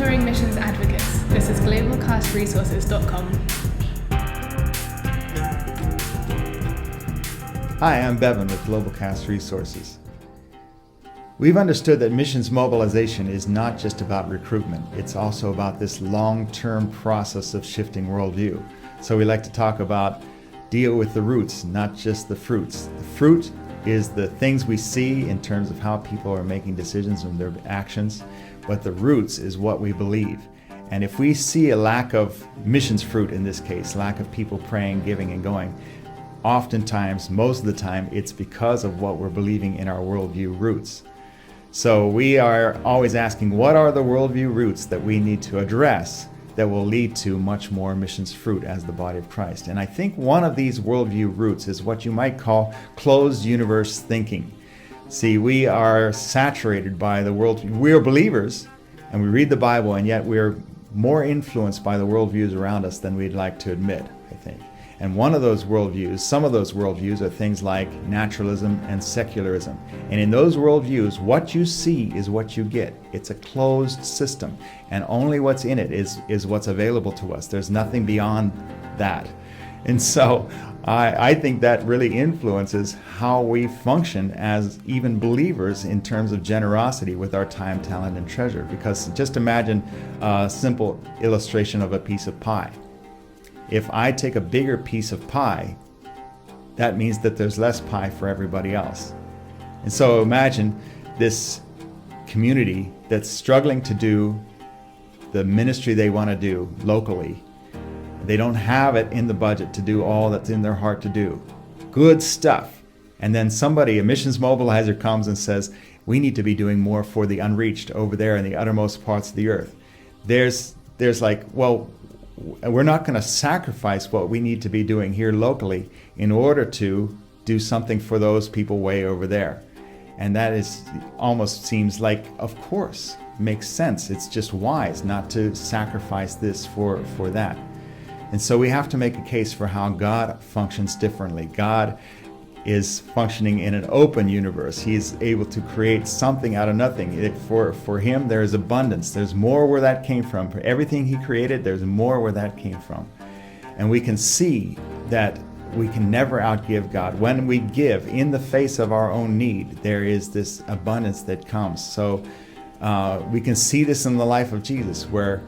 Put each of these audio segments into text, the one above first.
Mentoring Missions Advocates. This is GlobalCASTresources.com. Hi, I'm Bevan with GlobalCAST Resources. We've understood that missions mobilization is not just about recruitment, it's also about this long-term process of shifting worldview. So we like to talk about deal with the roots, not just the fruits. The fruit is the things we see in terms of how people are making decisions and their actions, but the roots is what we believe. And if we see a lack of missions fruit in this case, lack of people praying, giving, and going, oftentimes, most of the time, it's because of what we're believing in our worldview roots. So we are always asking, what are the worldview roots that we need to address that will lead to much more missions fruit as the body of Christ? And I think one of these worldview roots is what you might call closed universe thinking. See, we are saturated by the world. We're believers and we read the Bible, and yet we're more influenced by the worldviews around us than we'd like to admit, I think. And one of those worldviews, some of those worldviews are things like naturalism and secularism. And in those worldviews, what you see is what you get. It's a closed system, and only what's in it is what's available to us. There's nothing beyond that. And so I think that really influences how we function as even believers in terms of generosity with our time, talent, and treasure. Because just imagine a simple illustration of a piece of pie. If I take a bigger piece of pie, that means that there's less pie for everybody else. And so imagine this community that's struggling to do the ministry they want to do locally. They don't have it in the budget to do all that's in their heart to do. Good stuff. And then somebody, a missions mobilizer, comes and says, we need to be doing more for the unreached over there in the uttermost parts of the earth. There's like, well, we're not going to sacrifice what we need to be doing here locally in order to do something for those people way over there. And that is almost seems like, of course, makes sense. It's just wise not to sacrifice this for that. And so we have to make a case for how God functions differently. God is functioning in an open universe. He's able to create something out of nothing. For him, there is abundance. There's more where that came from. For everything he created, there's more where that came from. And we can see that we can never outgive God. When we give in the face of our own need, there is this abundance that comes. So we can see this in the life of Jesus, where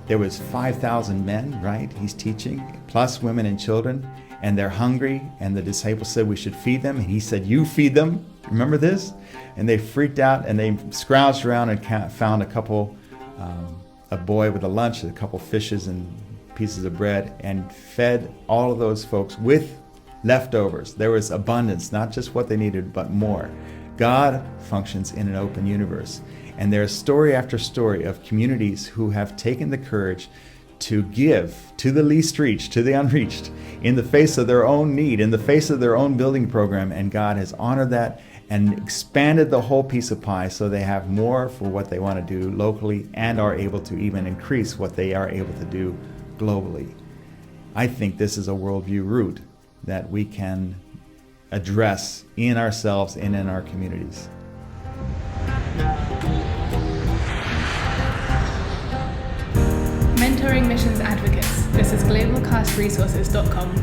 there was 5,000 men, right? He's teaching, plus women and children. And they're hungry, and the disciples said we should feed them, and he said, you feed them. Remember this? And they freaked out, and they scrounged around and found a boy with a lunch, a couple fishes and pieces of bread, and fed all of those folks with leftovers. There was abundance, not just what they needed, but more. God functions in an open universe, and there's story after story of communities who have taken the courage to give to the least reached, to the unreached, in the face of their own need, in the face of their own building program, and God has honored that and expanded the whole piece of pie so they have more for what they want to do locally and are able to even increase what they are able to do globally. I think this is a worldview root that we can address in ourselves and in our communities. Mentoring Missions Advocates. This is GlobalCASTresources.com.